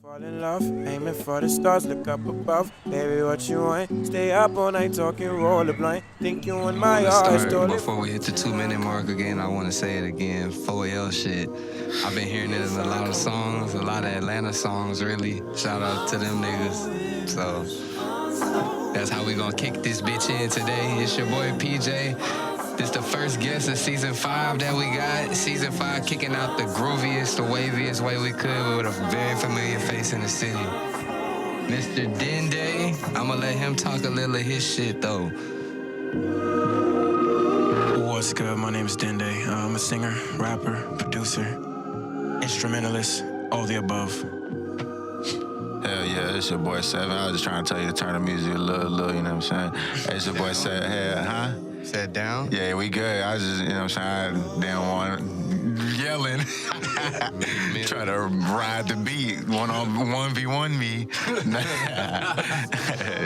Fall in love, aiming for the stars, look up above. Baby, what you want? Stay up all night talking, roll a blind. Think you want my heart, Before we hit the 2-minute mark again, I want to say it again. 4L shit. I've been hearing it in a lot of songs, a lot of Atlanta songs, really. Shout out to them niggas. So that's how we gonna kick this bitch in today. It's your boy PJ. This the first guest of season 5 that we got. Season 5 kicking out the grooviest, the waviest way we could with a very familiar face in the city. Mr. Dende, I'ma let him talk a little of his shit though. What's good? My name is Dende. I'm a singer, rapper, producer, instrumentalist, all the above. Hell yeah, it's your boy 7. I was just trying to tell you to turn the music a little, you know what I'm saying? It's your boy 7. Hey, huh? Sat down? Yeah, we good. I was just, you know what I'm saying? I didn't want yelling. Try to ride the beat. 1v1 me.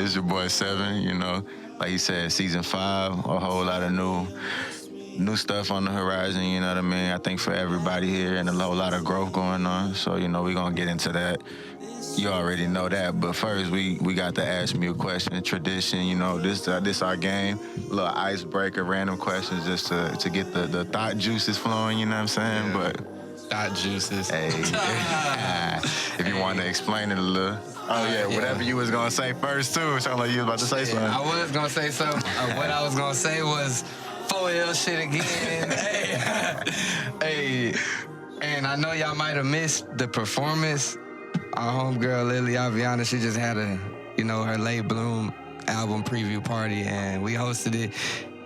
It's your boy 7, you know. Like you said, season 5, a whole lot of new stuff on the horizon, you know what I mean? I think for everybody here and a whole lot of growth going on. So, you know, we're going to get into that. You already know that, but first we got to ask me a question. Tradition, you know, this our game. A little icebreaker, random questions just to get the thought juices flowing, you know what I'm saying? Yeah. But thought juices. Hey, if you want to explain it a little. Oh yeah, whatever you was gonna say first too. It sounded like you was about to say something. I was gonna say something. What I was gonna say was 4L shit again. Hey, and I know y'all might have missed the performance. Our homegirl Lily, I'll be honest, she just had her Late Bloom album preview party, and we hosted it.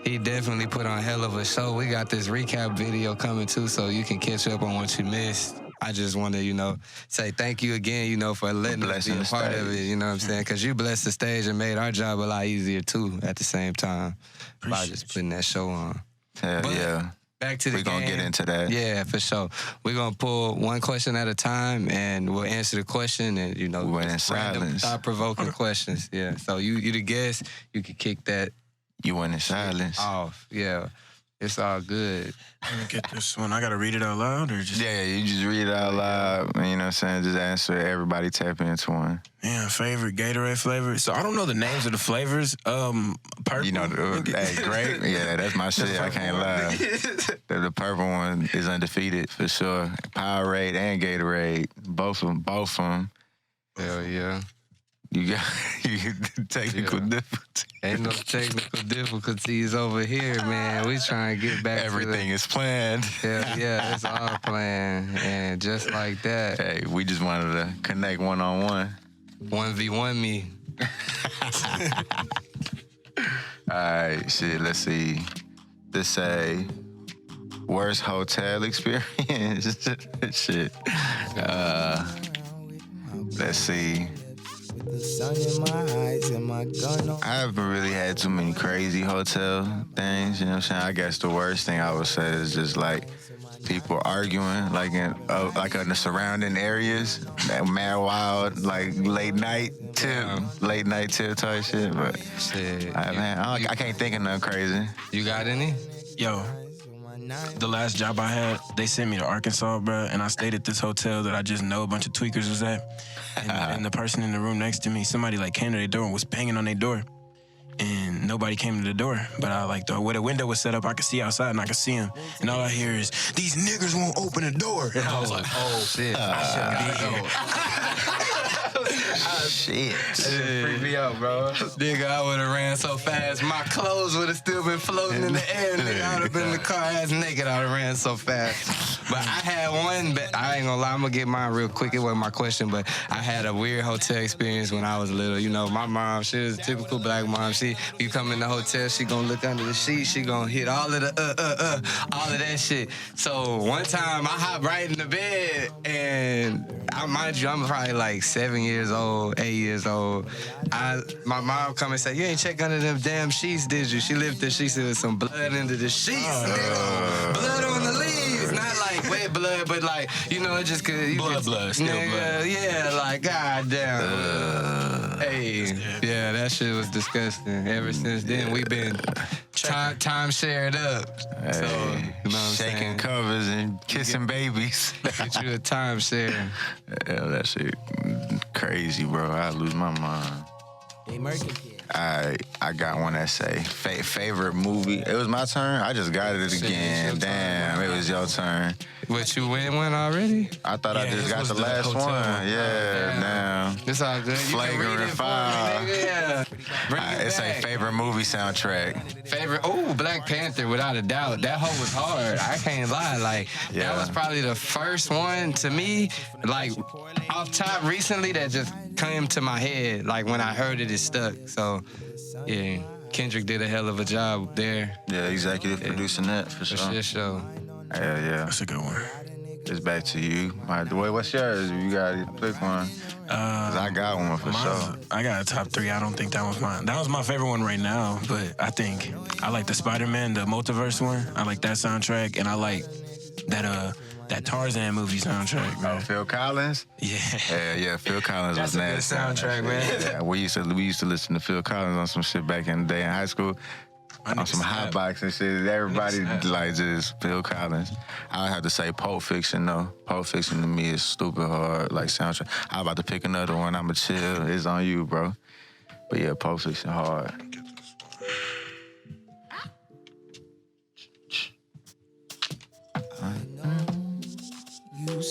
He definitely put on a hell of a show. We got this recap video coming too, so you can catch up on what you missed. I just want to, say thank you again, for letting us be a part of it, you know what I'm saying? Because you blessed the stage and made our job a lot easier too at the same time by just putting that show on. Hell yeah. Back to the game. We're going to get into that. Yeah, for sure. We're going to pull one question at a time, and we'll answer the question, and, we went in silence. Thought-provoking questions, yeah. So you the guest, you can kick that. You went in silence. Off, yeah. It's all good. Let me get this one. I got to read it out loud or just... Yeah, you just read it out loud, you know what I'm saying? Just answer it. Everybody tap into one. Yeah, favorite Gatorade flavor. So I don't know the names of the flavors. Purple. You know, hey, grape? Yeah, that's my shit. I can't lie. The purple one is undefeated for sure. Powerade and Gatorade. Both of them. Hell yeah. You got technical difficulties. Ain't no technical difficulties over here, man. We trying to get back Everything is planned. Hell yeah, it's all planned. And just like that. Hey, we just wanted to connect one-on-one. 1v1 me. All right, shit, let's see. This say, worst hotel experience? Shit. Let's see. I haven't really had too many crazy hotel things, you know what I'm saying? I guess the worst thing I would say is just like people arguing like in the surrounding areas, that mad wild, like late night tip type shit, but shit, I can't think of nothing crazy. You got any? Yo, the last job I had, they sent me to Arkansas, bro, and I stayed at this hotel that I just know a bunch of tweakers was at. And the person in the room next to me, somebody came to their door and was banging on their door. And nobody came to the door. But where the window was set up, I could see outside and I could see him. And all I hear is, these niggas won't open the door. And I was like, oh, shit. I shouldn't be here. Shit. That freaked me out, bro. Nigga, I would have ran so fast, my clothes would have still been floating in the air. Nigga, I would have been in the car ass naked. I would have ran so fast. But I had one, but I ain't gonna lie, I'm gonna get mine real quick. It wasn't my question, but I had a weird hotel experience when I was little. My mom, she was a typical black mom. You come in the hotel, she gonna look under the sheet, she gonna hit all of the all of that shit. So one time I hopped right in the bed, and mind you, I'm probably like 7 years old, 8 years old. My mom come and say, you ain't check under them damn sheets, did you? She lifted the sheets, there was some blood under the sheets, nigga. Blood on the leaves, not like wet blood, but like, it just could... Blood, still blood. Yeah, like, goddamn. Hey, yeah, that shit was disgusting. Ever since then, we've been time shared up. Hey, so, shaking covers and kissing babies. Get you a time share. Yeah, that shit crazy, bro. I lose my mind. I got one that say favorite movie. It was my turn. I just got it again. Damn, it was your turn. But you win one already? I thought I just got the last one. Yeah, damn. It's all good. Flagrant 5. Yeah. It's a favorite movie soundtrack. Favorite? Oh, Black Panther, without a doubt. That hoe was hard. I can't lie. Like, that was probably the first one to me, like, off top recently that just came to my head. Like, when I heard it, it stuck. So, yeah, Kendrick did a hell of a job there. Yeah, executive producing that for sure. For sure. Yeah. That's a good one. It's back to you. What's yours? You got to pick one. 'Cause I got one for sure. I got a top 3. I don't think that was mine. That was my favorite one right now, but I think I like the Spider-Man, the multiverse one. I like that soundtrack, and I like that Tarzan movie soundtrack, bro. Oh, Phil Collins? Yeah. Phil Collins That's was a good nasty. soundtrack, man. Yeah, we used to listen to Phil Collins on some shit back in the day in high school. On some hot box and shit. Everybody like just Phil Collins. I have to say Pulp Fiction though. Pulp Fiction to me is stupid hard, like soundtrack. I'm about to pick another one. I'ma chill. It's on you, bro. But yeah, Pulp Fiction hard.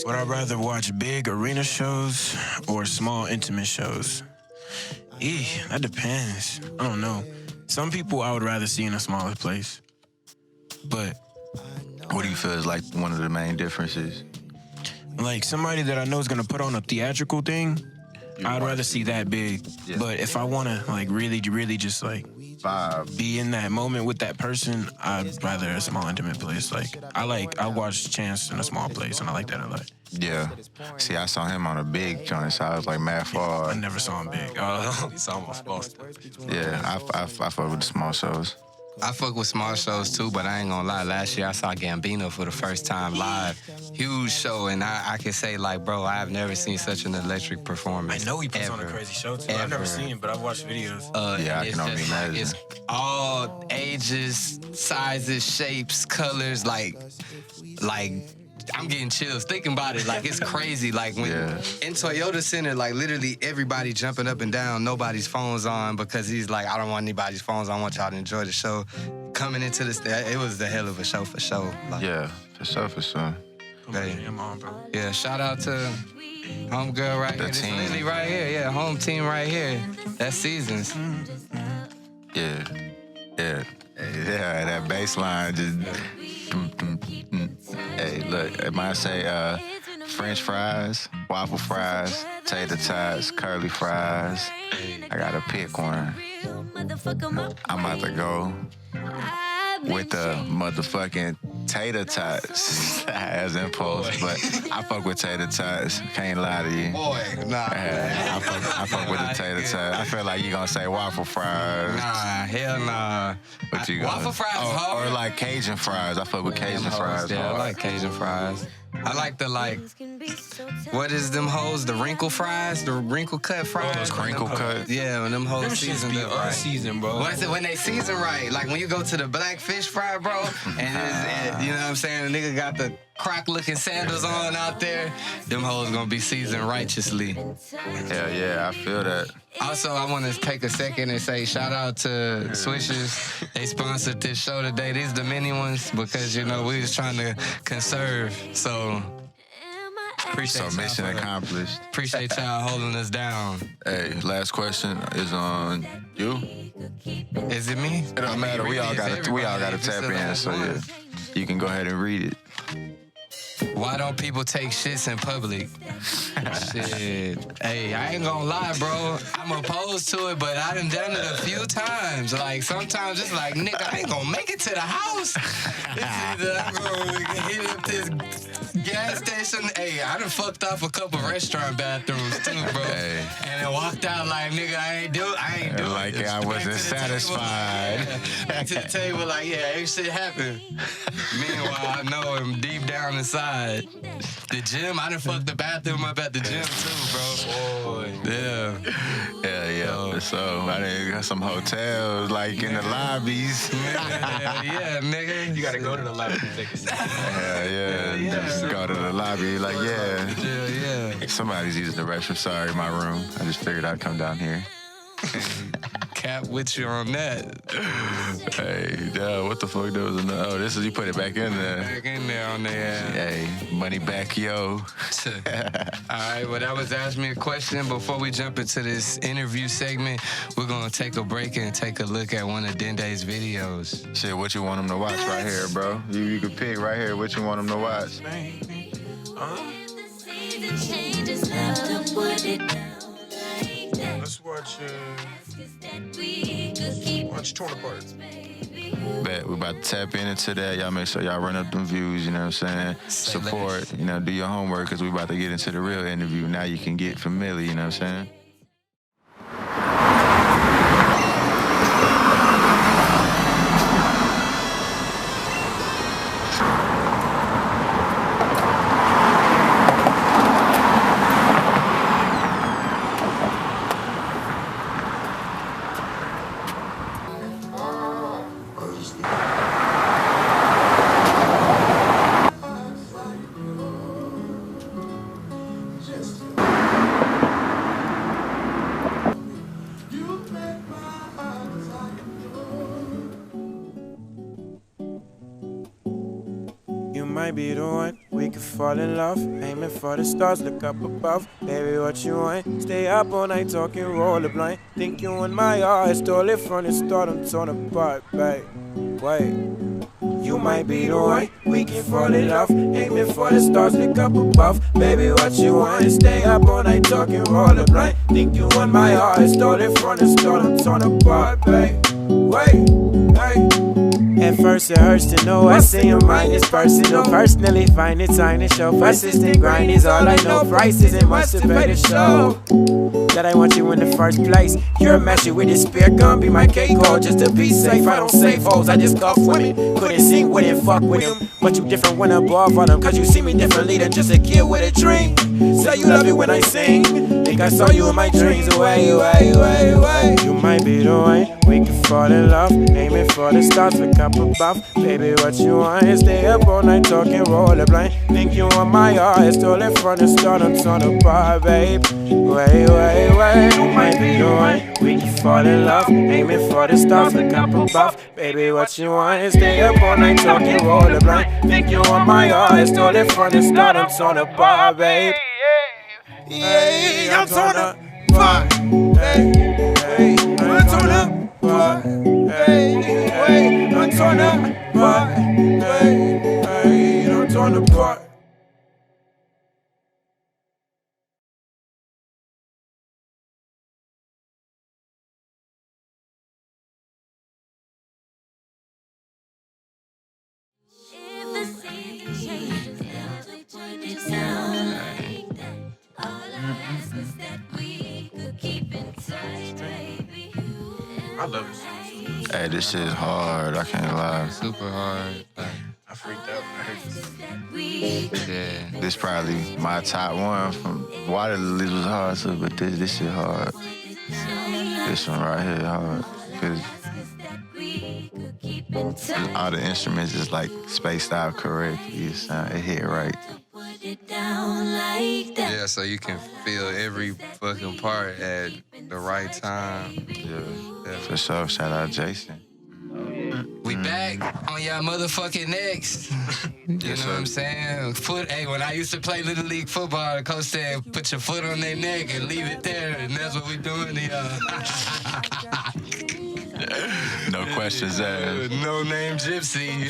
Would I rather watch big arena shows or small intimate shows? That depends. I don't know. Some people I would rather see in a smaller place. But What do you feel is like one of the main differences? like somebody that I know is gonna put on a theatrical thing, I'd rather see that big. Yeah. But if I wanna like really just like Vibe. be in that moment with that person, I'd rather a small intimate place. Like I watched Chance in a small place and I like that a lot. Yeah. See, I saw him on a big joint, so I was like mad I far. never saw him big. I only saw him on small stuff. Yeah, I fuck with the small shows. I fuck with small shows too, but I ain't gonna lie. Last year I saw Gambino for the first time live. Huge show, and I can say, like, bro, I've never seen such an electric performance. I know he puts on a ever. crazy show too. I've never Ever. seen him, but I've watched videos. Yeah, I It's can only just imagine. It's all ages, sizes, shapes, colors, like I'm getting chills thinking about it. Like, it's crazy. Like, when in Toyota Center, like, literally everybody jumping up and down, nobody's phones on, because he's like, I don't want anybody's phones. I want y'all to enjoy the show. Coming into this, it was a hell of a show for sure. Like, Yeah, for sure. Hey, I'm on, bro. yeah, shout out to homegirl right here. This team. Lily right here. Yeah, home team right here. That's Seasons. Yeah, that bass line just. Hey, look, it might say French fries, waffle fries, tater tots, curly fries. I gotta pick one. I'm about to go with the motherfucking tater tots as impulse, but I fuck with tater tots. Can't lie to you. Boy, nah. I fuck with the tater tots. I feel like you gonna say waffle fries. Nah, hell nah. But you Waffle gonna, fries is hard. or like Cajun fries. I fuck with Cajun fries. Yeah, I hard. like Cajun fries. I like the, like, what is them hoes? The wrinkle fries? The wrinkle cut fries? those crinkle cut? Yeah, when them hoes Them shits seasoned be up right. unseasoned, bro. When they season right, like when you go to the black fish fry, bro, and you know what I'm saying, the nigga got the croc-looking sandals on out there, them hoes gonna be seasoned righteously. Hell yeah, I feel that. Also, I want to take a second and say shout out to Swishers. They sponsored this show today. These the mini ones because, you know, we was trying to conserve. So appreciate So mission y'all for- accomplished. Appreciate y'all holding us down. Hey, last question is on you. Is it me? It don't matter. We all gotta tap in. So yeah, you can go ahead and read it. Why don't people take shits in public? Shit. Hey, I ain't gonna lie, bro. I'm opposed to it, but I done done it a few times. Like, sometimes it's like, nigga, I ain't gonna make it to the house. It's either I'm gonna hit up this gas station. Hey, I done fucked off a couple restaurant bathrooms too, bro. Hey. And then walked out like, nigga, I ain't do it. Like I wasn't satisfied. Back to the table, like, yeah, ain't shit happened. Meanwhile, I know him deep down inside. The gym, I done fucked the bathroom up at the gym too, bro. Boy. Yeah. Yeah. So I done got some hotels like in the lobbies. Yeah, nigga. You gotta go to the lab and take a second. Yeah. Go to the lobby, like, yeah. Yeah. Somebody's using the restroom. Sorry, my room. I just figured I'd come down here. Cap with you on that. Hey, duh, what the fuck that was in the... Oh, this is... You put it back in there. Back in there on there. Hey, money back, yo. All right, well, that was Ask Me a Question. Before we jump into this interview segment, we're going to take a break and take a look at one of Dende's videos. Shit, what you want them to watch right here, bro? You can pick right here what you want them to watch. Let's watch Torn Apart. Bet we about to tap into that. Y'all make sure y'all run up them views, you know what I'm saying? Support, you know, do your homework, because we about to get into the real interview. Now you can get familiar, you know what I'm saying? Might be the one, we could fall in love. Aiming for the stars, look up above. Baby, what you want? Stay up all night talking, roll a blind. Think you want my heart, stole it from the start, I'm torn apart, babe. Wait, you might be the one, we can fall in love. Aiming for the stars, look up above. Baby, what you want? Stay up all night talking, roll a blind. Think you want my heart, stole it from the start, I'm torn apart, babe. Wait, hey. At first it hurts to know I say your mind is personal. Personally find it time to show. Persistent grind is all I know. Price isn't much to pay to show that I want you in the first place. You're a match with his spear gun, be my cake hold just to be safe. I don't save hoes, I just cuff women. Couldn't sing with it, fuck with him. But you different when above on them, cause you see me differently than just a kid with a dream. Say you love it when I sing. Think I saw you in my dreams. Away. You might be the one, we can fall in love. Aiming for the stars, look up above. Baby, what you want is stay up all night talking, roll a blind. Think you want my heart, stole it from the start, I'm torn apart, babe. Wait. You might be the one, we can fall in love. Aiming for the stars, look up above. Baby, what you want is stay up all night talking, roll a blind. Think you want my heart, stole it from the start, I'm torn apart, babe. Yeah, I'm torn apart, hey, I'm torn apart, hey, I'm torn apart, hey, I'm torn apart. I love this. Hey, this shit is hard. I can't lie. Super hard. I freaked out. I heard this. Yeah. This probably my top one from Water Lilies was hard too, but this shit hard. This one right here hard. Cause all the instruments is like spaced out correctly. It hit right. Yeah, so you can feel every fucking part at the right time. Yeah, for sure. Shout out Jason. We back on y'all motherfucking necks. You know what I'm saying? Hey, when I used to play Little League football, the coach said, put your foot on their neck and leave it there, and that's what we doing here. No questions asked. No name Gypsy.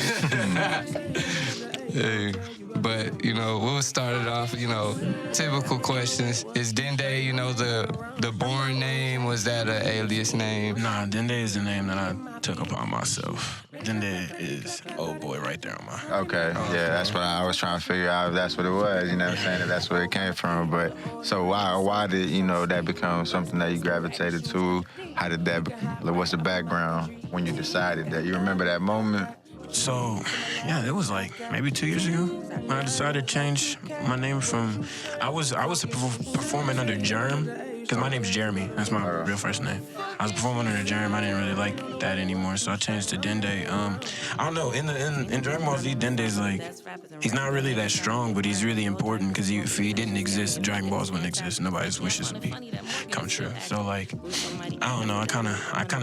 Hey, but, you know, we'll start it off, you know, typical questions. Is Dende, you know, the born name? Was that an alias name? Nah, Dende is the name that I took upon myself. Dende is old boy right there on my... Okay, yeah, that's what I was trying to figure out if that's what it was, you know what I'm saying, if that's where it came from. But so why did, you know, that become something that you gravitated to? How did that, what's the background when you decided that? You remember that moment? So, yeah, it was like maybe 2 years ago when I decided to change my name from... I was performing under Germ Because my name's Jeremy. That's my real first name. I was performing under Jeremy. I didn't really like that anymore, so I changed to Dende. I don't know. In Dragon Ball Z, Dende's like, he's not really that strong, but he's really important because if he didn't exist, Dragon Balls wouldn't exist. Nobody's wishes would come true. So like, I don't know. I kind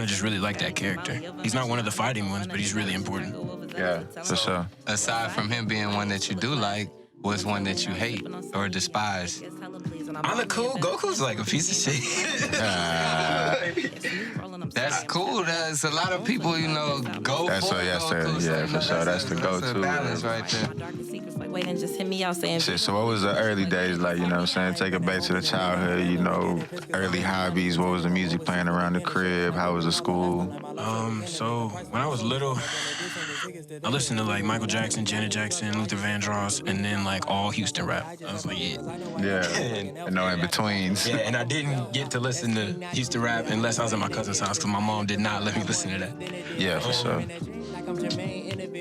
of just really like that character. He's not one of the fighting ones, but he's really important. Yeah, for sure. Aside from him being one that you do like, what's one that you hate or despise? On the cool, Goku's like a piece of shit. That's cool. There's a lot of people, you know, go That's for what, it. for sure. That's the go-to. That's a balance right there. Wait and just hit me out saying. Shit, so what was the early days like, you know what I'm saying? Take it back to the childhood, you know, early hobbies. What was the music playing around the crib? How was the school? So when I was little, I listened to like Michael Jackson, Janet Jackson, Luther Vandross, and then like all Houston rap. I was like, Yeah, and no in-betweens. Yeah, and I didn't get to listen to Houston rap unless I was at my cousin's house because my mom did not let me listen to that. Yeah, for sure.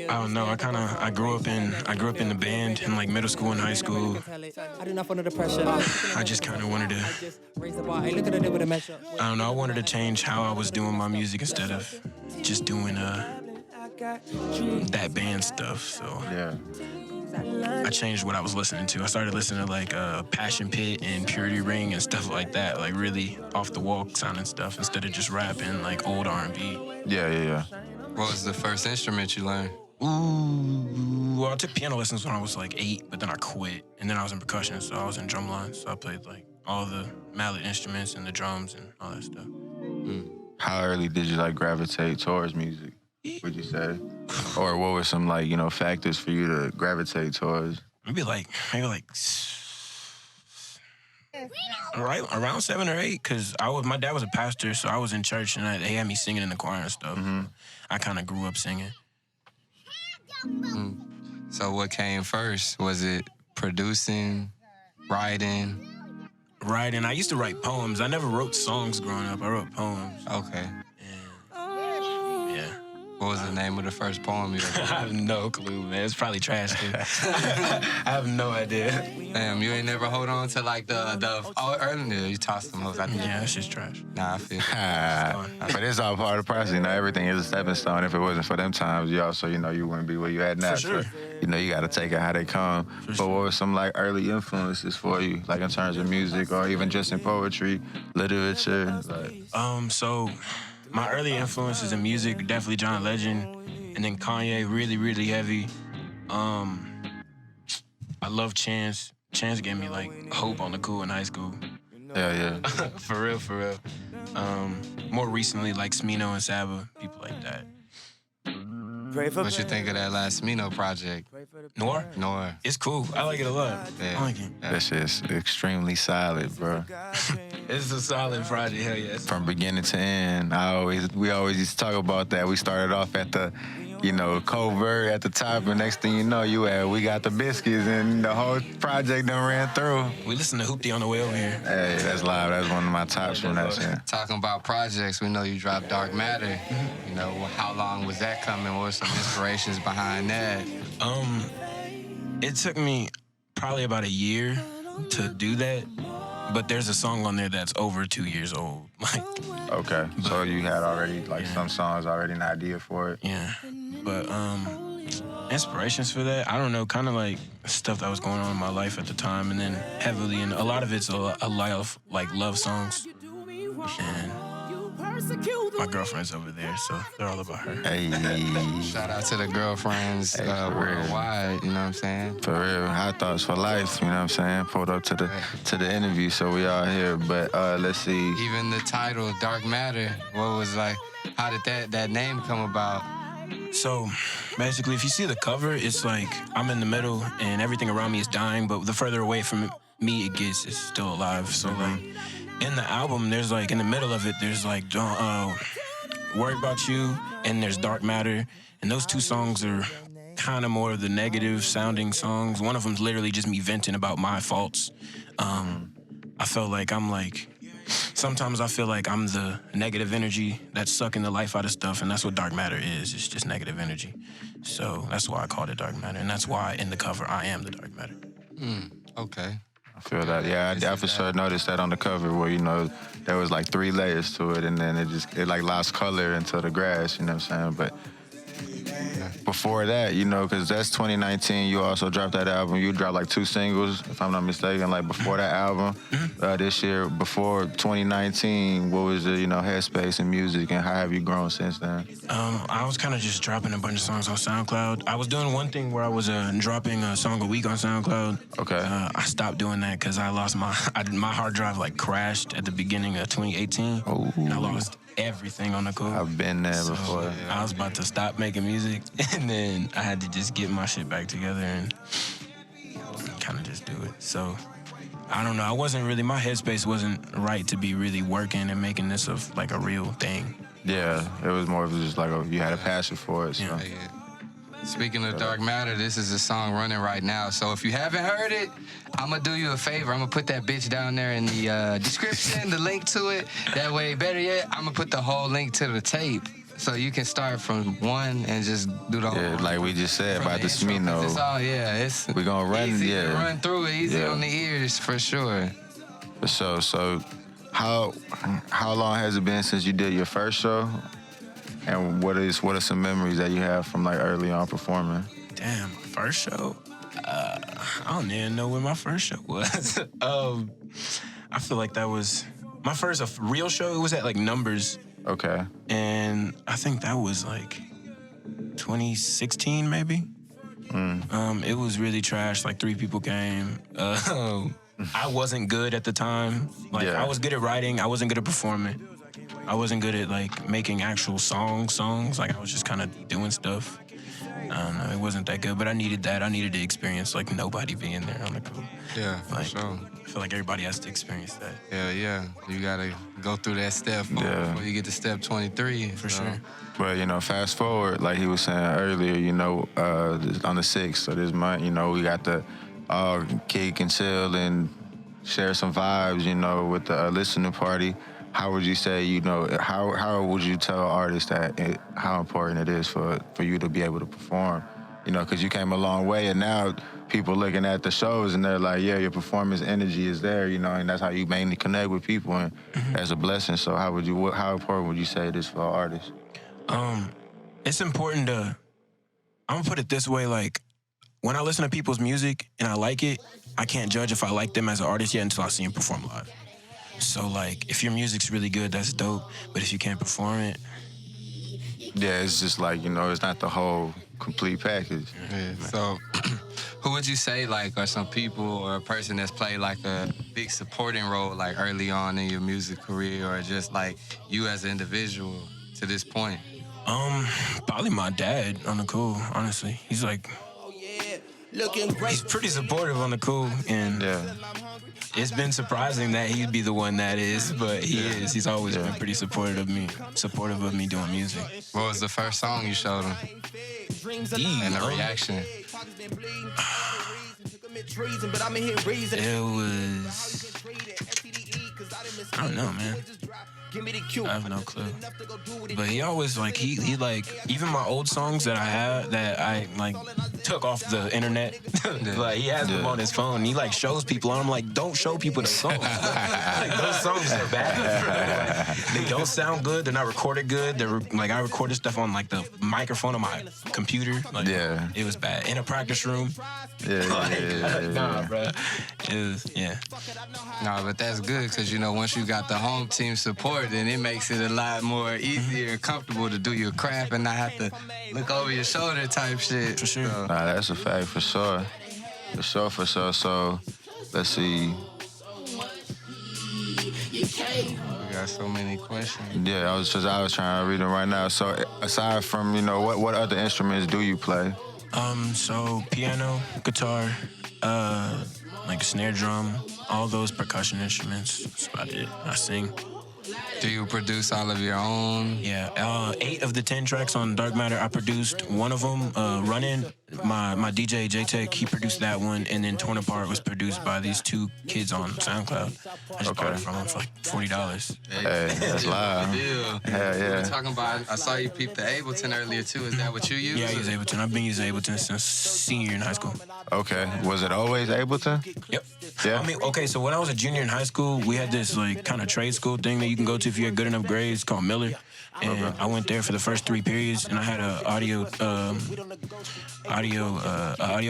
I don't know. I grew up in the band in like middle school and high school. I just kind of wanted to. I don't know. I wanted to change how I was doing my music instead of just doing that band stuff. So Yeah. I changed what I was listening to. I started listening to like Passion Pit and Purity Ring and stuff like that, like really off the wall sounding stuff instead of just rapping like old R&B. Yeah. What was the first instrument you learned? Well, I took piano lessons when I was like 8, but then I quit. And then I was in percussion, so I was in drumline. So I played like all the mallet instruments and the drums and all that stuff. How early did you like gravitate towards music, would you say? Or what were some like, you know, factors for you to gravitate towards? Maybe like right around 7 or 8, because my dad was a pastor, so I was in church and they had me singing in the choir and stuff. I kind of grew up singing. So what came first? Was it producing, writing? Writing. I used to write poems. I never wrote songs growing up. I wrote poems. Okay. Yeah. What was the name of the first poem you I ever wrote? have no clue, man. It's probably trash, dude. I have no idea. Damn, you ain't never hold on to like earlier you tossed them hoes. Yeah, that shit's trash. Nah, I feel But it's all part of the process. You know, everything is a stepping stone. If it wasn't for them times, you also, you know, you wouldn't be where you at now. For sure. So, you know, you got to take it how they come. But what were some like early influences for you, like in terms of music or even just in poetry, literature? Like... So my early influences in music, definitely John Legend, and then Kanye, really, really heavy. I love Chance. Chance gave me like hope on the cool in high school. Yeah. For real. More recently, like Smino and Saba, people like that. What you think of that last Smino project? Noir? Noir. It's cool. I like it a lot. Yeah. I like it. That shit's extremely solid, bro. It's a solid project, hell yes. From beginning to end, we always used to talk about that. We started off at the, you know, covert at the top, and next thing you know, we got the biscuits, and the whole project done ran through. We listened to Hoopty on the way over here. Hey, that's live. That's one of my tops from that shit. Talking about projects, we know you dropped DrkMttr. You know, how long was that coming? What were some inspirations behind that? It took me probably about a year to do that, but there's a song on there that's over 2 years old. Like, Okay, so you had already some songs already an idea for it. yeah. But inspirations for that, I don't know, kind of like stuff that was going on in my life at the time, and then heavily, and a lot of it's a lot of like love songs. And my girlfriend's over there, so they're all about her. Hey, Shout out to the girlfriends worldwide, you know what I'm saying? for real, hot thoughts for life. You know what I'm saying? Pulled up to the interview, so we all here. But let's see. Even the title, DrkMttr, what was like, how did that name come about? So basically, if you see the cover, it's like I'm in the middle and everything around me is dying, but the further away from me it gets, it's still alive. So like in the album, there's like in the middle of it, there's like Don't Worry About You, and there's DrkMttr, and those two songs are kind of more of the negative sounding songs. One of them's literally just me venting about my faults. I felt like sometimes I feel like I'm the negative energy that's sucking the life out of stuff, and that's what DrkMttr is. It's just negative energy. So that's why I called it DrkMttr, and that's why in the cover I am the DrkMttr. Okay. feel that. Yeah, I for sure noticed that on the cover where, you know, there was like 3 layers to it, and then it like lost color into the grass, you know what I'm saying? But before that, you know, because that's 2019, you also dropped that album. You dropped like 2 singles, if I'm not mistaken, like before that album. This year, before 2019, what was the, you know, headspace in music, and how have you grown since then? I was kind of just dropping a bunch of songs on SoundCloud. I was doing one thing where I was dropping a song a week on SoundCloud. Okay. I stopped doing that because I lost my hard drive like crashed at the beginning of 2018. Oh. And I lost everything on the code. I've been there before. Yeah, I was about to stop making music, and then I had to just get my shit back together and kind of just do it. So I don't know. My headspace wasn't right to be really working and making this like a real thing. Yeah, it was more of just like you had a passion for it. So. Yeah. Speaking of DrkMttr, this is a song running right now. So if you haven't heard it, I'm going to do you a favor. I'm going to put that bitch down there in the description, the link to it. That way, better yet, I'm going to put the whole link to the tape. So you can start from 1 and just do the whole. Yeah, like we just said about the Smino. It's all, it's we're going to run, easy to run through it, easy on the ears, for sure. For sure. So how long has it been since you did your first show? And what are some memories that you have from like early on performing? Damn, first show? I don't even know when my first show was. I feel like that was my first real show. It was at like Numbers. Okay. And I think that was like 2016 maybe. It was really trash. Like 3 people came. I wasn't good at the time. Like I was good at writing. I wasn't good at performing. I wasn't good at like making actual songs. Like I was just kind of doing stuff. I don't know, it wasn't that good, but I needed that. I needed to experience like nobody being there on the cool. Yeah, like, for sure. I feel like everybody has to experience that. Yeah. You gotta go through that step before you get to step 23. For sure. But, you know, fast forward, like he was saying earlier, you know, on the 6th of this month, you know, we got to all kick and chill and share some vibes, you know, with the listening party. How would you say, you know, how would you tell artists how important it is for you to be able to perform? You know, because you came a long way, and now people looking at the shows and they're like, yeah, your performance energy is there, you know, and that's how you mainly connect with people, and that's a blessing. So how important would you say it is for artists? It's important I'm gonna put it this way, like, when I listen to people's music and I like it, I can't judge if I like them as an artist yet until I see them perform live. So, like, if your music's really good, that's dope. But if you can't perform it... Yeah, it's just like, you know, it's not the whole complete package. Yeah. So, who would you say, like, are some people or a person that's played, like, a big supporting role, like, early on in your music career, or just, like, you as an individual to this point? Probably my dad on the cool, honestly. He's, like... He's pretty supportive on the cool, and... It's been surprising that he'd be the one that is, but he is. He's always been pretty supportive of me doing music. What was the first song you showed him? And the reaction? It was... I don't know, man. I have no clue. But he always, like, he like, even my old songs that I had, that I, like, took off the internet, like, he has them on his phone. He, like, shows people, and I'm like, don't show people those songs. Like, those songs are bad. Like, they don't sound good. They're not recorded good. They're, like, I recorded stuff on, like, the microphone on my computer. Like, it was bad. In a practice room. Nah, bro. It was, Nah, but that's good, because, you know, once you got the home team support, then it makes it a lot more easier and comfortable to do your craft and not have to look over your shoulder type shit. For sure. So. Nah, that's a fact, for sure. For sure. So, let's see. We got so many questions. Yeah, I was trying to read them right now. So, aside from, you know, what other instruments do you play? So piano, guitar, like snare drum, all those percussion instruments. That's about it. I sing. Do you produce all of your own? Yeah, 8 of the 10 tracks on DrkMttr, I produced. One of them, Runnin', my DJ J-Tech, he produced that one, and then Torn Apart was produced by these two kids on SoundCloud. I just bought it from them for like $40. Hey, that's live. Deal. Yeah, We were yeah. talking about, I saw you peep the Ableton earlier too. Is that what you use? Yeah, I use Ableton. I've been using Ableton since senior year in high school. Okay. Was it always Ableton? Yep. Yeah. I mean, okay, so when I was a junior in high school, we had this like kind of trade school thing that you can go to if you had good enough grades called Miller. And I went there for the first 3 periods, and I had an audio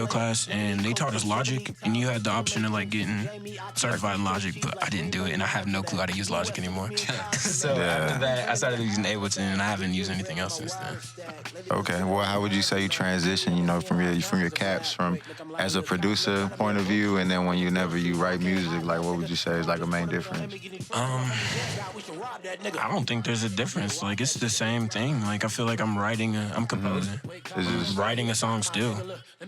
class, and they taught us Logic, and you had the option of like getting certified in Logic, but I didn't do it, and I have no clue how to use Logic anymore. So after that, I started using Ableton, and I haven't used anything else since then. Okay. Well, how would you say you transition, you know, from your caps from as a producer point of view, and then whenever you write music, like what would you say is like a main difference? I don't think there's a difference. Like, it's the same thing. Like, I feel like I'm composing. I'm writing a song still.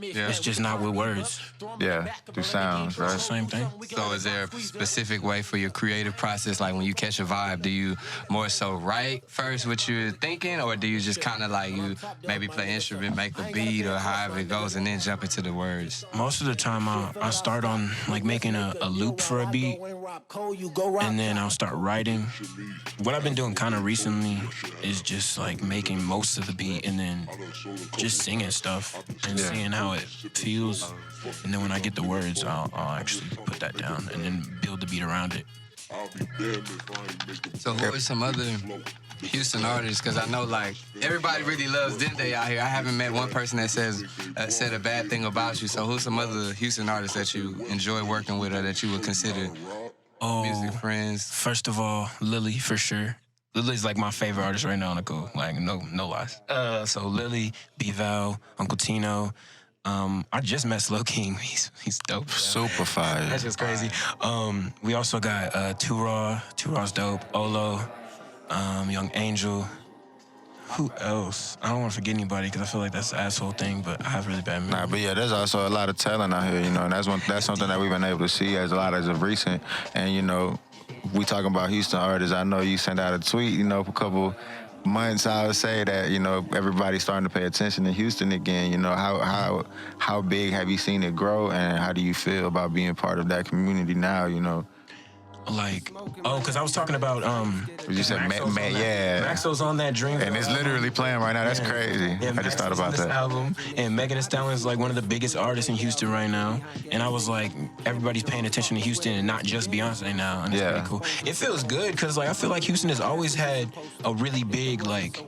Yeah. It's just not with words. Yeah, through sounds, It's the right? same thing. So is there a specific way for your creative process? Like when you catch a vibe, do you more so write first what you're thinking, or do you just kind of like you maybe play instrument, make a beat, or however it goes, and then jump into the words? Most of the time, I start on like making a loop for a beat, and then I'll start writing. What I've been doing kind of recently is just like making most of the beat and then just singing stuff and seeing how it feels. And then when I get the words, I'll actually put that down and then build the beat around it. So who are some other Houston artists? Because I know like everybody really loves Dende out here. I haven't met one person that said a bad thing about you. So who's some other Houston artists that you enjoy working with or that you would consider music friends? First of all, Lily, for sure. Lily's like my favorite artist right now on the cool. Like, no lies. So Lily, B-Val, Uncle Tino. I just met Slow King. He's dope. Super fire. That's just crazy. We also got Too Raw's dope. Olo, Young Angel. Who else? I don't want to forget anybody because I feel like that's the asshole thing, but I have really bad memory. Nah, but yeah, there's also a lot of talent out here, you know, and that's something that we've been able to see as of recent. And, you know, we talking about Houston artists. I know you sent out a tweet, you know, a couple months, I would say that, you know, everybody's starting to pay attention to Houston again. You know, how big have you seen it grow, and how do you feel about being part of that community now, you know? Like, because I was talking about, You said, yeah. Maxo's on that Dream. And it's literally playing right now. That's crazy. Yeah, I just thought Maxo's on about this that. album, and Megan Thee Stallion is like one of the biggest artists in Houston right now. And I was like, everybody's paying attention to Houston and not just Beyonce now. And it's pretty cool. It feels good because like I feel like Houston has always had a really big like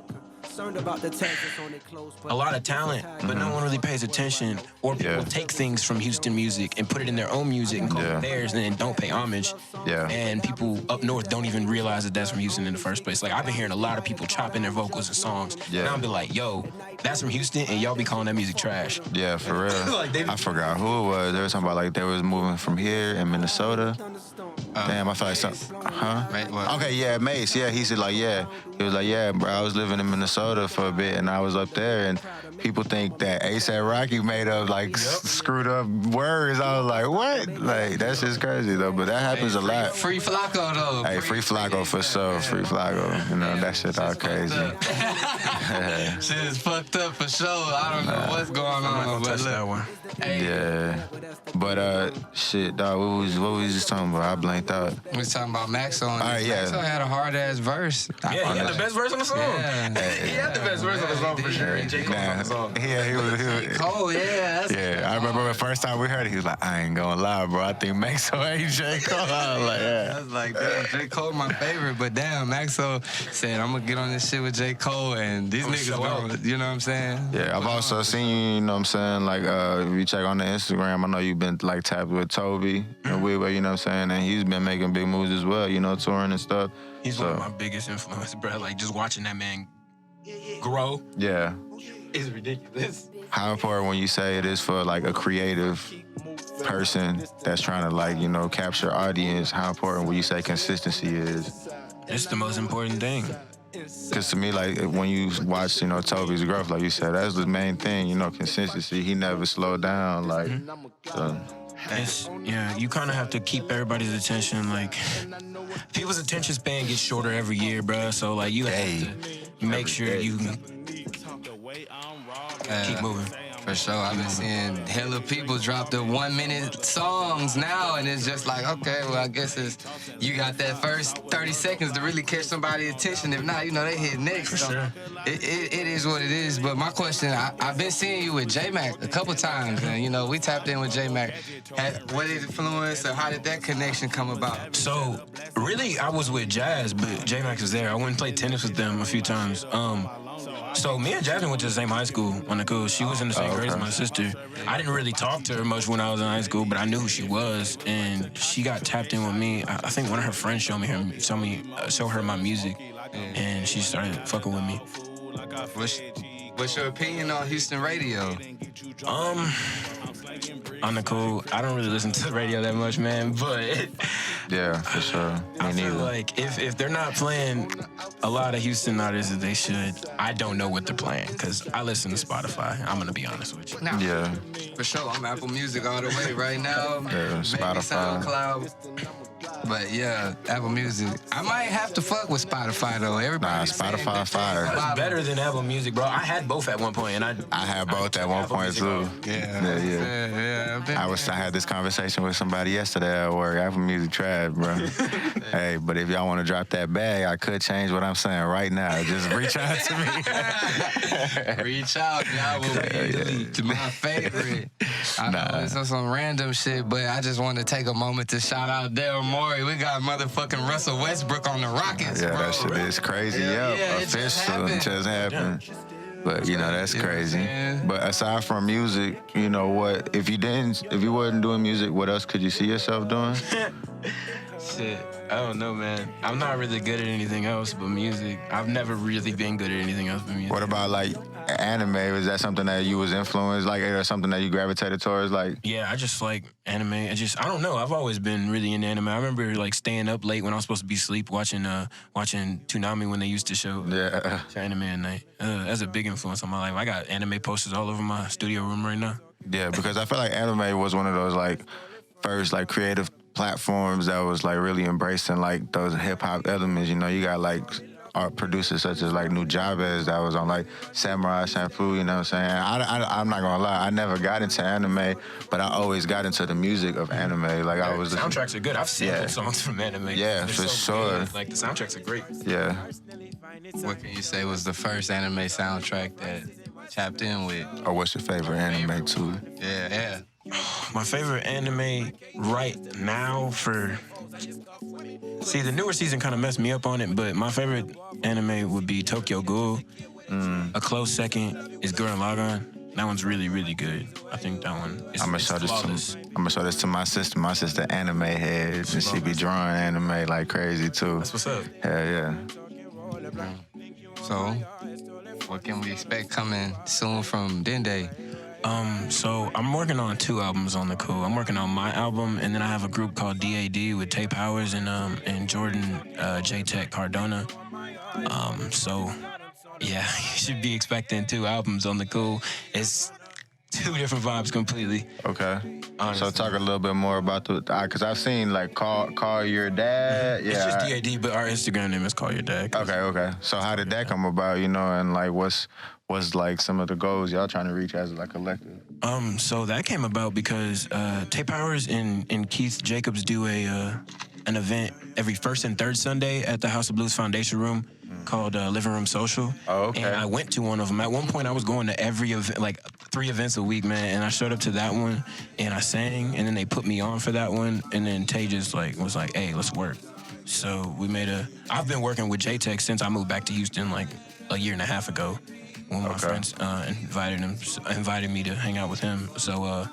a lot of talent, but no one really pays attention, or people take things from Houston music and put it in their own music and call it theirs, and then don't pay homage. Yeah. And people up north don't even realize that that's from Houston in the first place. Like, I've been hearing a lot of people chopping their vocals and songs, and I'll be like, yo, that's from Houston, and y'all be calling that music trash. Yeah, for real. Like, I forgot who it was. They were talking about like they was moving from here in Minnesota. Damn, I feel like something. Huh? Okay, yeah, Mace. Yeah, he said like, yeah. He was like, yeah, bro, I was living in Minnesota for a bit, and I was up there, and people think that A$AP Rocky made up like screwed up words. I was like, what? Like, that's just crazy though. But that happens a lot. Free Flacco though. Hey, free Flacco for sure. Free Flacco. You know, that shit all crazy. Shit is fucked up for sure. I don't know what's going on, but look. That one. Yeah. But shit, dog, what was we just talking about? I blanked out. We was talking about Maxo. All right, yeah. Maxo had a hard ass verse. Yeah, he had the best verse on the song. Yeah. He had the best verse on the song for sure. And J. Cole on the song. Yeah, he was. Oh yeah. Yeah, I remember the first time we heard it, he was like, I ain't gonna lie, bro. I think Maxo ain't J. Cole. I was like, I was like, damn, J. Cole my favorite, but damn, Maxo said, I'm gonna get on this shit with J. Cole, and these niggas going, you know what I'm saying? Yeah, I've also seen you, you know what I'm saying, like, if you check on the Instagram, I know you've been, like, tapped with Toby and Weeber, you know what I'm saying, and he's been making big moves as well, you know, touring and stuff. He's one of my biggest influences, bro. Like, just watching that man grow is ridiculous. How important when you say it is for, like, a creative person that's trying to, like, you know, capture audience, how important would you say consistency is? It's the most important thing. Because to me, like, when you watch, you know, Toby's growth, like you said, that's the main thing, you know, consistency. He never slowed down, like, so. You kind of have to keep everybody's attention. Like, people's attention span gets shorter every year, bro. So, like, you have to make sure you keep moving. For sure. I've been seeing hella people drop the 1 minute songs now, and it's just like, okay, well, I guess you got that first 30 seconds to really catch somebody's attention. If not, they hit next. For so sure. It is what it is. But my question, I've been seeing you with J-Mac a couple times, and we tapped in with J-Mac. What influence or how did that connection come about? So, really, I was with Jazz, but J-Max was there. I went and played tennis with them a few times. So me and Jasmine went to the same high school on the cool. She was in the same grade as my sister. I didn't really talk to her much when I was in high school, but I knew who she was, and she got tapped in with me. I think one of her friends showed her my music, and she started fucking with me. What's your opinion on Houston radio? On the cool, I don't really listen to the radio that much, man, but Yeah, for sure. I feel like if they're not playing a lot of Houston artists that they should, I don't know what they're playing, because I listen to Spotify. I'm going to be honest with you. Nah, Yeah. For sure, I'm Apple Music all the way right now. Yeah, Spotify. Maybe SoundCloud. But yeah, Apple Music. I might have to fuck with Spotify though. Everybody Spotify fire. It's better than Apple Music, bro. I had both at one point, and I had both at one point too. Yeah. I had this conversation with somebody yesterday at work. Apple Music trash, bro. Hey, but if y'all want to drop that bag, I could change what I'm saying right now. Just reach out to me. Reach out, y'all will be to my favorite. I know it's on some random shit, but I just want to take a moment to shout out Daryl Morey. We got motherfucking Russell Westbrook on the Rockets, Yeah, bro. that shit is crazy. It Just happened. But that's crazy. But aside from music, what? If you wasn't doing music, what else could you see yourself doing? Shit, I don't know, man. I'm not really good at anything else but music. I've never really been good at anything else but music. What about like anime? Was that something that you was influenced, like, or something that you gravitated towards, like? Yeah, I just like anime. I don't know. I've always been really into anime. I remember like staying up late when I was supposed to be asleep watching Toonami when they used to show anime at night. That's a big influence on my life. I got anime posters all over my studio room right now. Yeah, because I feel like anime was one of those like first like creative platforms that was like really embracing like those hip hop elements. You got like art producers such as like Nujabes that was on like Samurai Champloo, you know what I'm saying? I'm not gonna lie, I never got into anime, but I always got into the music of anime. Like I was soundtracks are good. I've sampled songs from anime. Yeah, for sure. Good. Like the soundtracks are great. Yeah. What can you say was the first anime soundtrack that tapped in with? Or what's your favorite anime too? Yeah. My favorite anime right now See, the newer season kind of messed me up on it, but my favorite anime would be Tokyo Ghoul. A close second is Gurren Lagann. That one's really, really good. I think that one is flawless. I'm gonna show this to my sister. My sister anime head, and she be drawing anime like crazy too. That's what's up. Hell yeah. So, what can we expect coming soon from Dende? So I'm working on 2 albums on the cool. I'm working on my album, and then I have a group called DAD with Tay Powers and Jordan J-Tech Cardona. So yeah, you should be expecting 2 albums on the cool. It's 2 different vibes completely. Okay. Honestly. So talk a little bit more about because I've seen like call your dad. It's just DAD, but our Instagram name is Call Your Dad. Okay. So how did that come about? And like what's like some of the goals y'all trying to reach as like a collective? So that came about because Tay Powers and Keith Jacobs do an event every first and third Sunday at the House of Blues Foundation Room called Living Room Social. Oh, okay. And I went to one of them. At one point, I was going to every event, like 3 events a week, man. And I showed up to that one, and I sang, and then they put me on for that one. And then Tay just was like, hey, let's work. So we made I've been working with J-Tech since I moved back to Houston like a year and a half ago. One of my friends invited me to hang out with him. So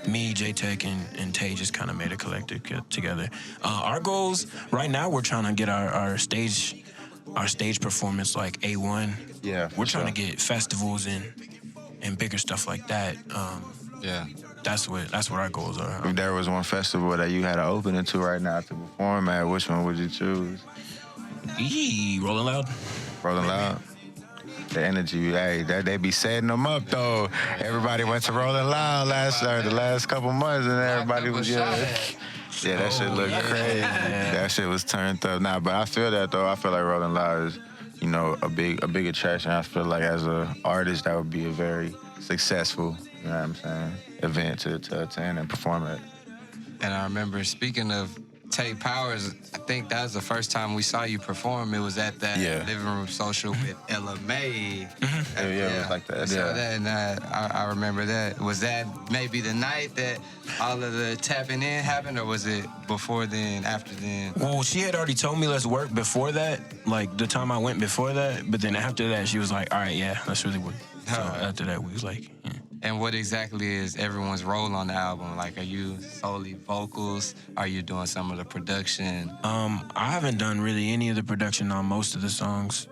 me, J-Tech, and Tay just kind of made a collective together. Our goals right now, we're trying to get our stage performance like A1. Yeah, we're trying to get festivals and bigger stuff like that. That's what our goals are. If there was one festival that you had to open into right now to perform at, which one would you choose? Rolling Loud. Rolling Loud. The energy, they be setting them up though. Everybody went to Rolling Loud the last couple months, and everybody was Yeah, that shit looked crazy. That shit was turned up. Nah, but I feel that though. I feel like Rolling Loud is, a big attraction. I feel like as an artist, that would be a very successful you know what I'm saying, event to attend and perform at. And I remember, speaking of Tay Powers, I think that was the first time we saw you perform. It was at that living room social with Ella May. It was like that. So that, and I remember that. Was that maybe the night that all of the tapping in happened, or was it before then, after then? Well, she had already told me let's work before that, like the time I went before that. But then after that, she was like, all right, yeah, let's really work. So after that, we was like, yeah. And what exactly is everyone's role on the album? Like, are you solely vocals? Are you doing some of the production? I haven't done really any of the production on most of the songs.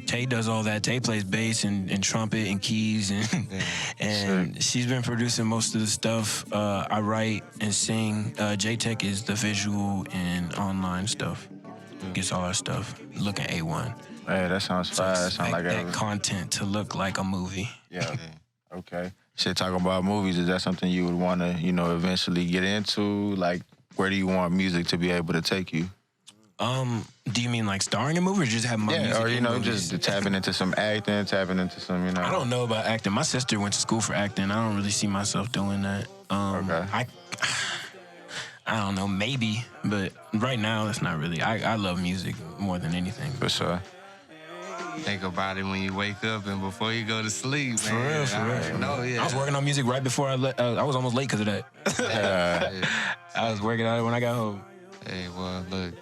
Tay does all that. Tay plays bass and trumpet and keys, and she's been producing most of the stuff. I write and sing. J-Tech is the visual and online stuff. Gets all our stuff looking A1. Hey, that sounds fire. That sounds like that content to look like a movie. Yeah. Okay. Shit, talking about movies, is that something you would want to, eventually get into? Like, where do you want music to be able to take you? Do you mean like starring in a movie or just having my music or, in just tapping into some acting, tapping into some, I don't know about acting. My sister went to school for acting. I don't really see myself doing that. Okay. I don't know, maybe, but right now, that's not really. I love music more than anything. For sure. Think about it when you wake up and before you go to sleep, For man. real. No, yeah. I was working on music right before I was almost late because of that. I was working on it when I got home. Hey, well, look,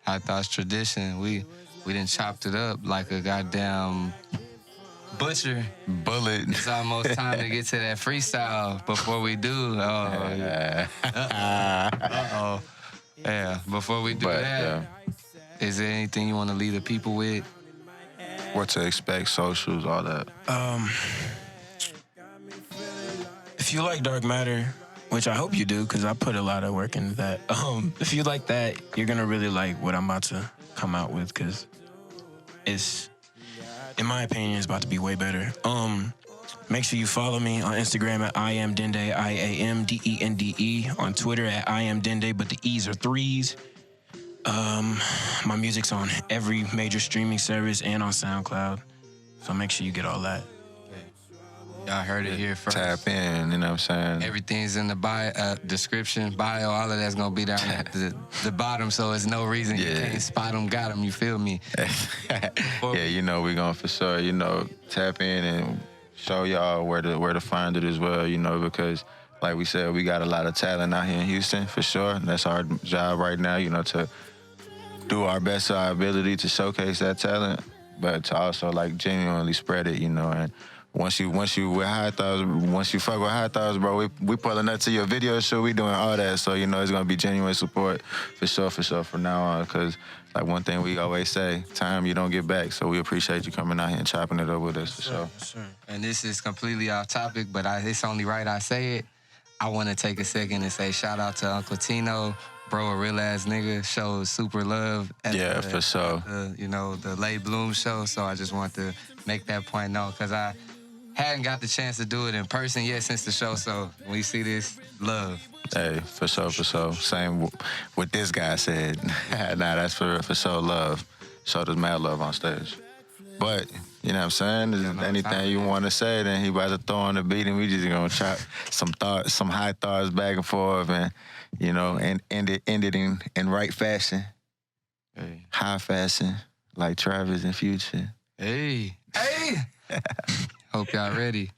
High Thoughts Tradition, we done chopped it up like a goddamn butcher. Bullet. It's almost time to get to that freestyle before we do. Yeah, before we do is there anything you want to leave the people with? What to expect, socials, all that. If you like DrkMttr, which I hope you do, because I put a lot of work into that. If you like that, you're gonna really like what I'm about to come out with, because it's, in my opinion, it's about to be way better. Make sure you follow me on Instagram at I am Dende, IAMDENDE, on Twitter at I am Dende, but the E's are 3s. My music's on every major streaming service and on SoundCloud, so make sure you get all that. Y'all heard it here first. Tap in, you know what I'm saying? Everything's in the bio, description, bio, all of that's gonna be down at the bottom, so there's no reason you can't spot them, got them, you feel me? Yeah, we gonna for sure, tap in and show y'all where to find it as well, because like we said, we got a lot of talent out here in Houston, for sure. And that's our job right now, to do our best to our ability to showcase that talent, but to also like genuinely spread it, and once you with High Thoughts, once you fuck with High Thoughts, bro, we pulling up to your video show, we doing all that, so it's gonna be genuine support for sure from now on, because like one thing we always say, time you don't get back, so we appreciate you coming out here and chopping it up with us, for sure. And this is completely off topic, but it's only right I say it. I want to take a second and say shout out to Uncle Tino. Bro, a real ass nigga, shows super love at for sure. The Late Bloom show. So I just want to make that point known, because I hadn't got the chance to do it in person yet since the show. So when you see this, love. Hey, for sure. Same what this guy said. Nah, that's for sure love. Showed us mad love on stage. But, you know what I'm saying? If anything you want to say, then he about to throw on the beat and we just gonna chop some high thoughts back and forth and, and end it in right fashion. Hey. High fashion, like Travis and Future. Hey. Hope y'all ready.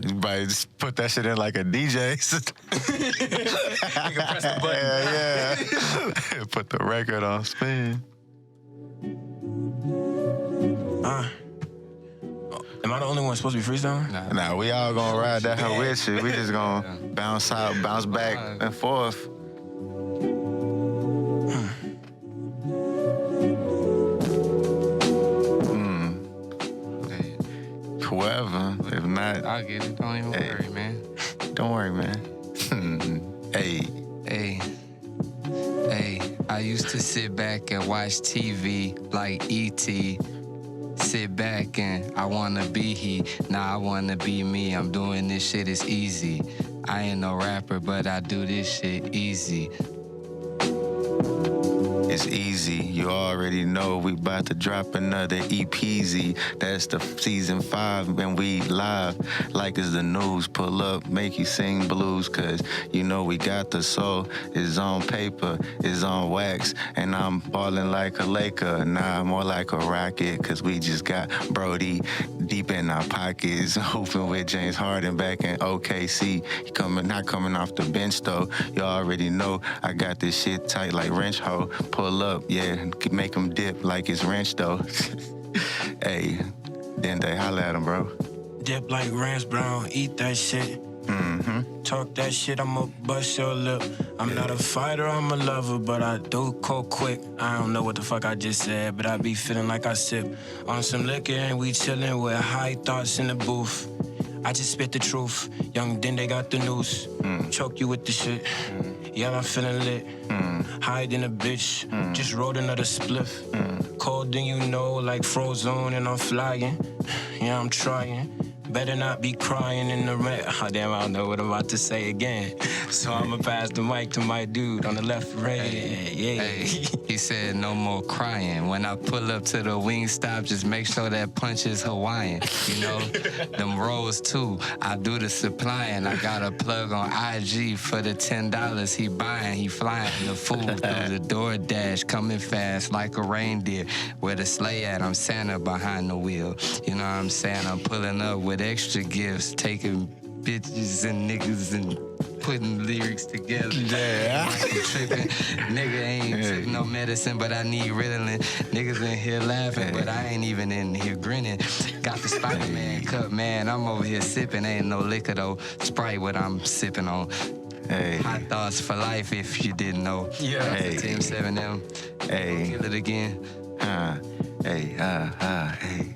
Everybody just put that shit in like a DJ. You can press the button. Yeah. Put the record on spin. Am I the only one supposed to be freestyling? Nah, we all gonna ride that hoe with you. We just gonna bounce back and forth. Whoever, if not, I'll get it. Don't even worry, man. Don't worry, man. Hey. I used to sit back and watch TV like E.T. Sit back and I wanna be he. Nah, I wanna be me. I'm doing this shit, it's easy. I ain't no rapper, but I do this shit easy. it's easy. You already know we about to drop another EPZ. That's the season 5 and we live like it's the news. Pull up, make you sing blues, cause you know we got the soul. It's on paper, it's on wax, and I'm ballin' like a Laker. Nah, more like a Rocket, cause we just got Brody deep in our pockets, hooping with James Harden back in OKC. He not coming off the bench though. You already know I got this shit tight like wrench hoe. Pull up, yeah, make him dip like it's wrench though. Hey, Dende, holla at him, bro. Dip like Rance Brown, eat that shit. Talk that shit, I'ma bust your lip. I'm not a fighter, I'm a lover, but I do cold quick. I don't know what the fuck I just said, but I be feeling like I sip on some liquor and we chillin' with high thoughts in the booth. I just spit the truth. Young Dende got the noose. Choke you with the shit. Yeah, I'm feeling lit. Hide in a bitch. Just rolled another spliff. Cold than you know, like Frozone, and I'm flying. Yeah, I'm trying. Better not be crying in the red. Oh, damn, I don't know what I'm about to say again. So I'ma pass the mic to my dude on the left red. Yeah. Hey, he said no more crying. When I pull up to the Wingstop, just make sure that punch is Hawaiian. You know, them rolls too. I do the supplying. I got a plug on IG for the $10 he buying. He flying the food through the DoorDash, coming fast like a reindeer. Where the sleigh at, I'm Santa behind the wheel. You know what I'm saying? I'm pulling up with extra gifts, taking bitches and niggas and putting lyrics together. Yeah. Tripping. Nigga ain't took no medicine, but I need Ritalin. Niggas in here laughing, but I ain't even in here grinning. Got the Spider-Man cup, man. I'm over here sipping. Ain't no liquor though. Sprite what I'm sipping on. Hey. Hot thoughts for life if you didn't know. Yeah. Hey. Team 7M. Hey. Kill it again.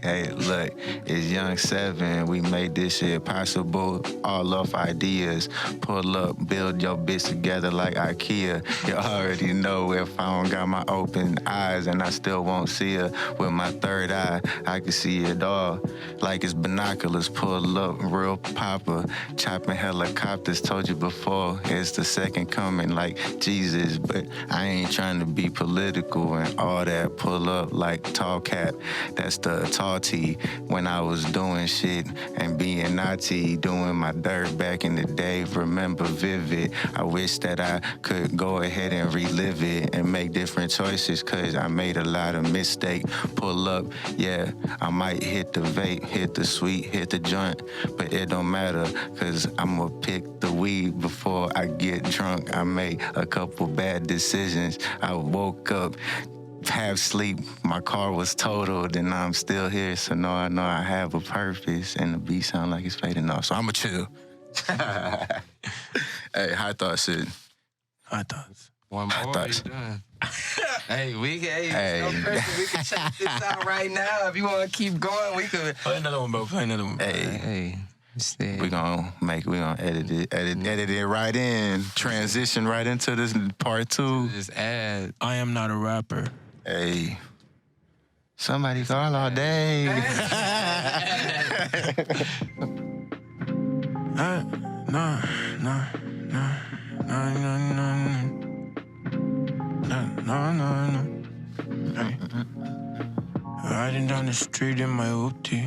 Hey, look, it's Young 7. We made this shit possible all off ideas. Pull up, build your bitch together like IKEA. You already know if I don't got my open eyes and I still won't see her with my third eye, I can see it all. Like it's binoculars, pull up, real popper. Chopping helicopters, told you before, it's the second coming like Jesus. But I ain't trying to be political and all that. Pull up like tall cap. That's the tall T. When I was doing shit and being naughty, doing my dirt back in the day, remember vivid. I wish that I could go ahead and relive it and make different choices, cause I made a lot of mistakes. Pull up, yeah, I might hit the vape, hit the sweet, hit the joint, but it don't matter, cause I'ma pick the weed before I get drunk. I made a couple bad decisions. I woke up half sleep, my car was totaled, and I'm still here, so now I know I have a purpose, and the beat sound like it's fading off, so I'ma chill. Hey, high thoughts shit. High thoughts. One more, thoughts. we done. Hey, we can, Hey. no pressure. We can check this out right now. If you want to keep going, we could. Play another one, bro. Play another one. Hey, Hey. we gonna edit it right in, transition right into this part 2. Just add. I am not a rapper. Hey, somebody call all day. No. Hey. Riding down the street in my hoopty.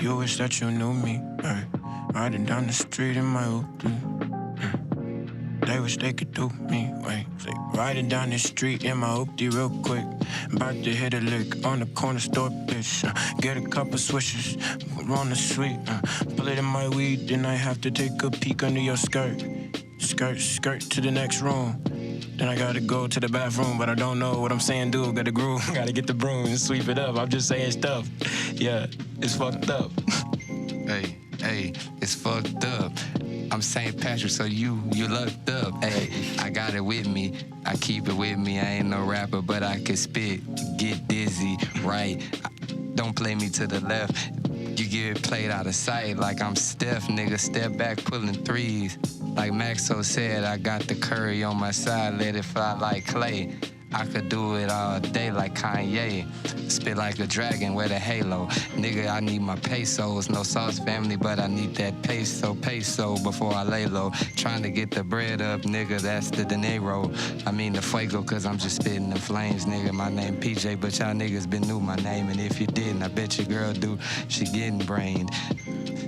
You wish that you knew me. Hey. Riding down the street in my hoopty. They wish they could do me. Wait, say, riding down the street in my hoopty real quick. About to hit a lick on the corner store, bitch. Get a couple swishes, on the sweet. Pull it in my weed, then I have to take a peek under your skirt. Skirt to the next room. Then I gotta go to the bathroom, but I don't know what I'm saying, dude. Gotta groove, gotta get the broom and sweep it up. I'm just saying stuff. Yeah, it's fucked up. Hey, it's fucked up. I'm St. Patrick, so you lucked up. Hey, I got it with me. I keep it with me. I ain't no rapper, but I can spit. Get dizzy, right? Don't play me to the left. You get played out of sight like I'm Steph, nigga. Step back, pulling threes. Like Maxo said, I got the curry on my side. Let it fly like clay. I could do it all day like Kanye. Spit like a dragon, wear the halo. Nigga, I need my pesos. No sauce family, but I need that peso before I lay low. Trying to get the bread up, nigga, that's the dinero. I mean the fuego, cause I'm just spitting the flames, nigga. My name PJ, but y'all niggas been knew my name. And if you didn't, I bet your girl do. She getting brained.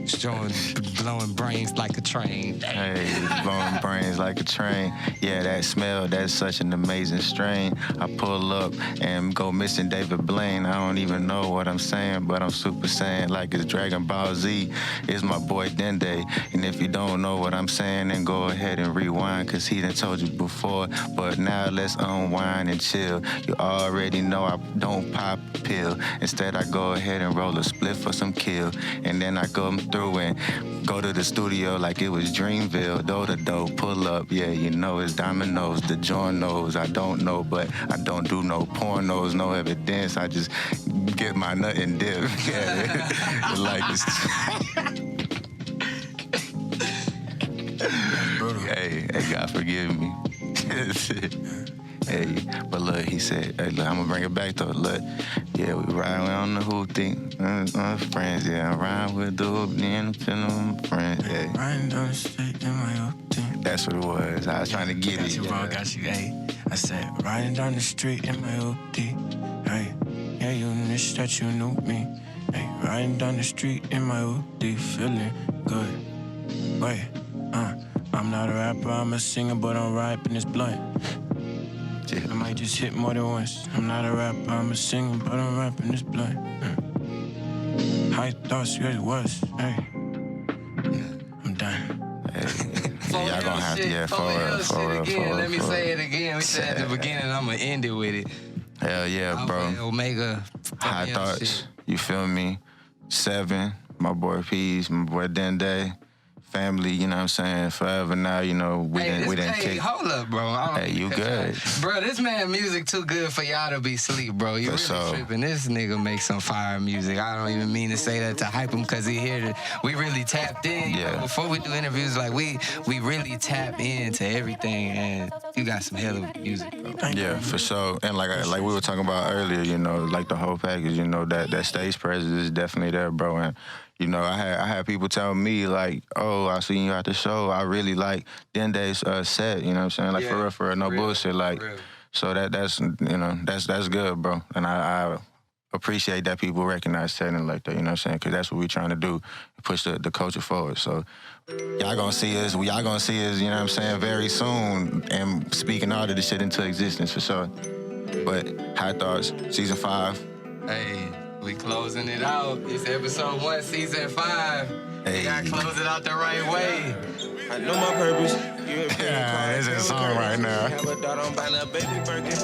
Showing, blowing brains like a train. Hey, blowing brains like a train. Yeah, that smell, that's such an amazing strain. I pull up and go missing David Blaine. I don't even know what I'm saying, but I'm super saying like it's Dragon Ball Z. It's my boy Dende. And if you don't know what I'm saying, then go ahead and rewind, cause he done told you before. But now let's unwind and chill. You already know I don't pop a pill. Instead, I go ahead and roll a split for some kill. And then I go through and go to the studio like it was Dreamville. Do-to-do, pull up, yeah, you know it's dominoes. The joint knows, I don't know, but I don't do no pornos, no evidence. I just get my nut and dip. Yeah, like it's... Hey, God forgive me. Hey, but look, he said, hey, look, I'm gonna bring it back though. Look, yeah, we riding on the hoopty, friends, yeah, I'm riding with the hoopty and I'm friends, yeah. Riding down the street in my hoopty. That's what it was. I was trying to get Got it. you, bro, got you, hey. I said, riding down the street in my hoopty, hey. Yeah, you wish that you knew me. Hey, riding down the street in my hoopty, feeling good. Wait, I'm not a rapper, I'm a singer, but I'm rapping this blunt. I might just hit more than once. I'm not a rapper, I'm a singer, but I'm rapping this blunt. High thoughts, you guys was. Hey, I'm done. Yeah, y'all gonna have to, yeah, for real. Let me say it again. We said at the beginning, I'm gonna end it with it. Hell yeah, bro. Omega. High thoughts, you feel me? 7, my boy Peas, my boy Dende. Family, you know what I'm saying? Forever now, you know, we didn't kick. Hold up, bro. Hey, you good. Bro, this man music too good for y'all to be asleep, bro. You really tripping. This nigga makes some fire music. I don't even mean to say that to hype him, because he here. We really tapped in. Yeah. You know, before we do interviews, like we really tap into everything, and you got some hell of music, bro. Yeah, for sure. And like we were talking about earlier, you know, like the whole package, you know, that stage presence is definitely there, bro. And you know, I had people tell me like, "Oh, I seen you at the show. I really like Dende's set." You know what I'm saying? Like for real, no bullshit. Like, so that's you know that's good, bro. And I appreciate that people recognize setting like that. You know what I'm saying? Because that's what we trying to do, push the culture forward. So y'all gonna see us. You know what I'm saying? Very soon, and speaking all of this shit into existence for sure. But High Thoughts, season 5. Hey. We closing it out. It's episode 1, season 5. Hey. We gotta close it out the right way. I know my purpose. Yeah, it's a song right now. Have a daughter, I'm buying a baby Birkin.